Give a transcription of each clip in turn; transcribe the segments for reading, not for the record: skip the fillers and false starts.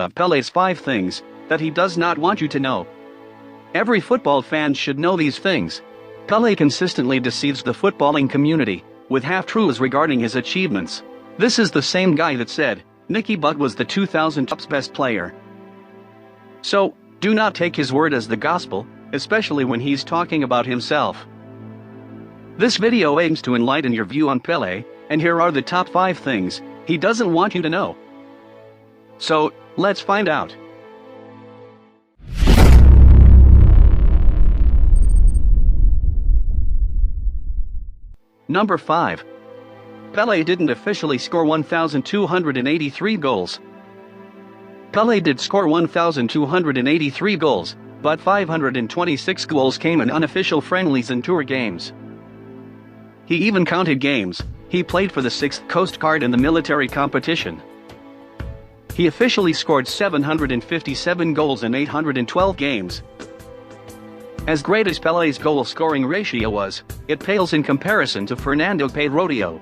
FIFA of Pele's 5 things that he does not want you to know. Every football fan should know these things. Pele consistently deceives the footballing community with half-truths regarding his achievements. This is the same guy that said Nicky Butt was the 2000 top's best player. So, do not take his word as the gospel, especially when he's talking about himself. This video aims to enlighten your view on Pele, and here are the top 5 things he doesn't want you to know. So, let's find out. Number 5. Pele didn't officially score 1,283 goals. Pele did score 1,283 goals, but 526 goals came in unofficial friendlies and tour games. He even counted games he played for the 6th Coast Guard in the military competition. He officially scored 757 goals in 812 games. As great as Pele's goal-scoring ratio was, it pales in comparison to Fernando Pedrodio.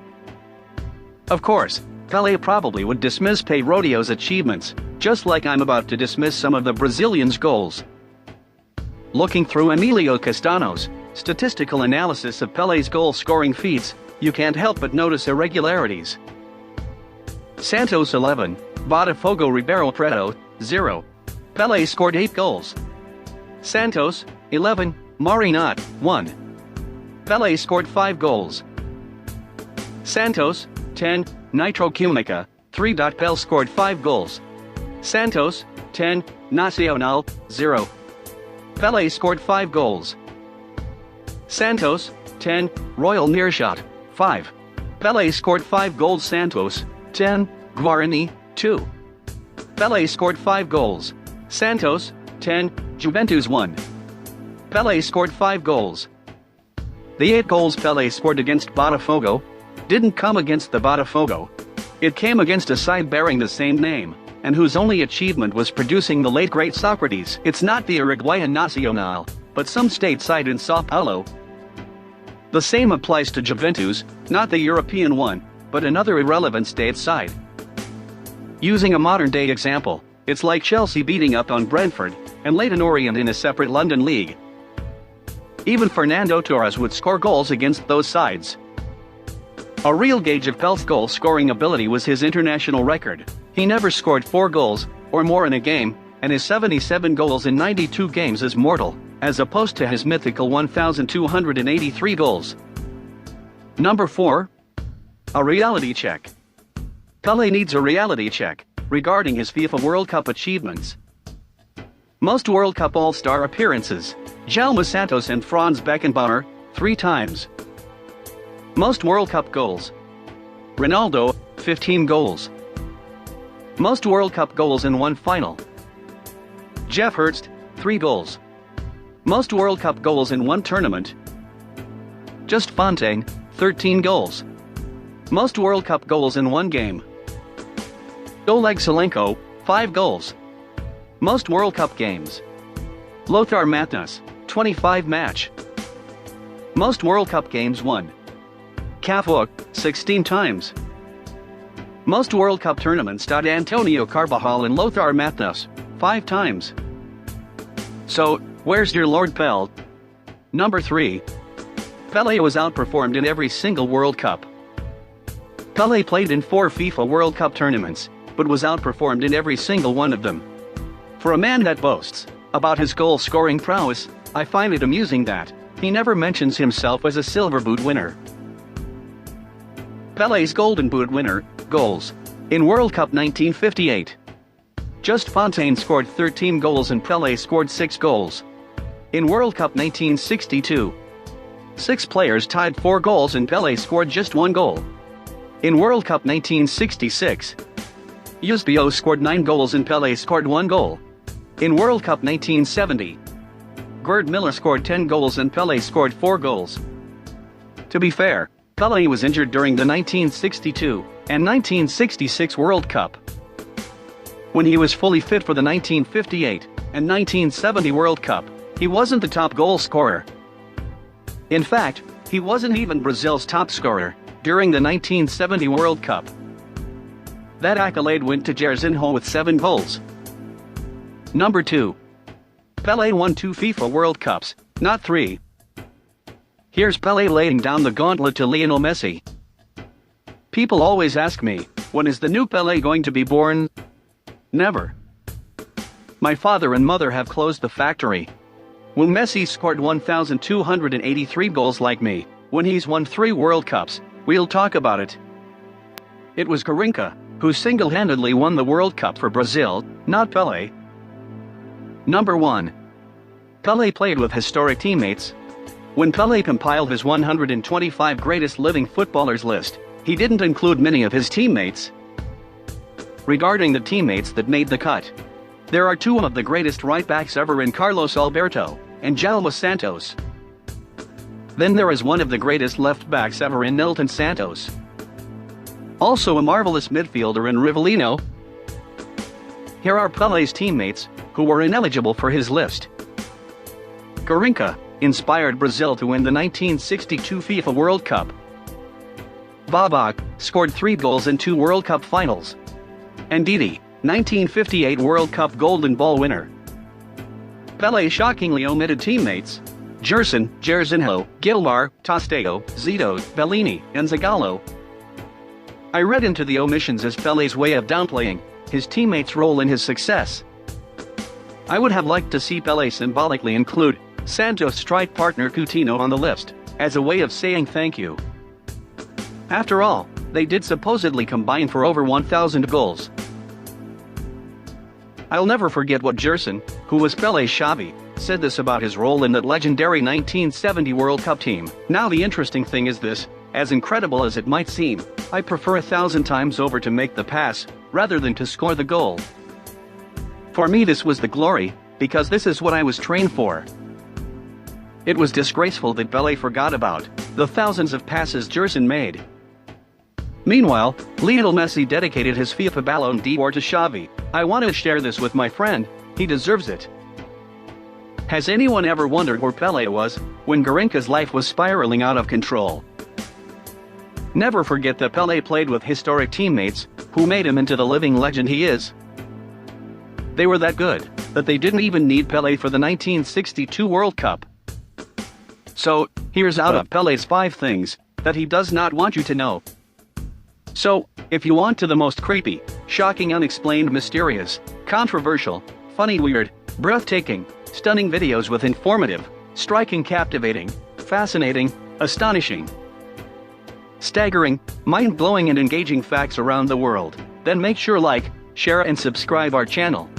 Of course, Pele probably would dismiss Pedrodio's achievements, just like I'm about to dismiss some of the Brazilian's goals. Looking through Emilio Castano's statistical analysis of Pele's goal-scoring feats, you can't help but notice irregularities. Santos 11, Botafogo Ribeirão Preto 0. Pele scored 8 goals. Santos 11, Marinot 1. Pele scored 5 goals. Santos 10, Nitro Cumica 3. Pele scored 5 goals. Santos 10, Nacional 0. Pele scored 5 goals. Santos 10, Royal Nearshot 5. Pele scored 5 goals. Santos 10, Guarani 2. Pele scored 5 goals. Santos 10, Juventus 1. Pele scored 5 goals. The 8 goals Pele scored against Botafogo didn't come against the Botafogo. It came against a side bearing the same name, and whose only achievement was producing the late great Socrates. It's not the Uruguayan Nacional, but some state side in Sao Paulo. The same applies to Juventus, not the European one, but another irrelevant state side. Using a modern-day example, it's like Chelsea beating up on Brentford and Leyton Orient in a separate London league. Even Fernando Torres would score goals against those sides. A real gauge of Pele's goal-scoring ability was his international record. He never scored 4 goals or more in a game, and his 77 goals in 92 games is mortal, as opposed to his mythical 1,283 goals. Number 4. A reality check. Pele needs a reality check regarding his FIFA World Cup achievements. Most World Cup All-Star appearances: Jaume Santos and Franz Beckenbauer 3 times. Most World Cup goals: Ronaldo 15 goals. Most World Cup goals in one final: Jeff Hurst 3 goals. Most World Cup goals in one tournament: Just Fontaine 13 goals. Most World Cup goals in one game: Oleg Salenko 5 goals. Most World Cup games: Lothar Matthäus 25 match. Most World Cup games won: Cafu 16 times. Most World Cup tournaments: Antonio Carvajal and Lothar Matthäus 5 times. So, where's your Lord Pele? Number 3. Pele was outperformed in every single World Cup. Pele played in 4 FIFA World Cup tournaments, but was outperformed in every single one of them. For a man that boasts about his goal-scoring prowess, I find it amusing that he never mentions himself as a Silver Boot winner. Pele's Golden Boot winner goals in World Cup 1958. Just Fontaine scored 13 goals and Pele scored 6 goals. In World Cup 1962, 6 players tied 4 goals and Pele scored just 1 goal. In World Cup 1966, Eusebio scored 9 goals and Pele scored 1 goal. In World Cup 1970, Gerd Müller scored 10 goals and Pele scored 4 goals. To be fair, Pele was injured during the 1962 and 1966 World Cup. When he was fully fit for the 1958 and 1970 World Cup, he wasn't the top goal scorer. In fact, he wasn't even Brazil's top scorer during the 1970 World Cup. That accolade went to Jairzinho with 7 goals. Number 2. Pelé won 2 FIFA World Cups, not 3. Here's Pelé laying down the gauntlet to Lionel Messi. People always ask me, when is the new Pelé going to be born? Never. My father and mother have closed the factory. When Messi scored 1,283 goals like me, when he's won 3 World Cups, we'll talk about it. It was Garinca who single-handedly won the World Cup for Brazil, not Pelé. Number 1. Pelé played with historic teammates. When Pelé compiled his 125 greatest living footballers list, he didn't include many of his teammates. Regarding the teammates that made the cut, there are 2 of the greatest right-backs ever in Carlos Alberto and Jaume Santos. Then there is one of the greatest left-backs ever in Nilton Santos. Also a marvelous midfielder in Rivellino. Here are Pelé's teammates, who were ineligible for his list. Garinca inspired Brazil to win the 1962 FIFA World Cup. Babak scored 3 goals in 2 World Cup finals. And Didi, 1958 World Cup Golden Ball winner. Pelé shockingly omitted teammates: Gerson, Jairzinho, Gilmar, Tostao, Zito, Bellini, and Zagallo. I read into the omissions as Pelé's way of downplaying his teammates' role in his success. I would have liked to see Pelé symbolically include Santos strike partner Coutinho on the list, as a way of saying thank you. After all, they did supposedly combine for over 1,000 goals. I'll never forget what Gerson, who was Pelé's Xavi, said this about his role in that legendary 1970 World Cup team. Now the interesting thing is this: as incredible as it might seem, I prefer 1,000 times over to make the pass, rather than to score the goal. For me this was the glory, because this is what I was trained for. It was disgraceful that Pelé forgot about the thousands of passes Gerson made. Meanwhile, Lionel Messi dedicated his FIFA Ballon d'Or to Xavi. I want to share this with my friend, he deserves it. Has anyone ever wondered where Pelé was when Garinca's life was spiraling out of control? Never forget that Pelé played with historic teammates who made him into the living legend he is. They were that good that they didn't even need Pelé for the 1962 World Cup. So, here's out of Pelé's 5 things that he does not want you to know. So, if you want to the most creepy, shocking, unexplained, mysterious, controversial, funny, weird, breathtaking, stunning videos with informative, striking, captivating, fascinating, astonishing, staggering, mind-blowing and engaging facts around the world, then make sure like, share and subscribe our channel.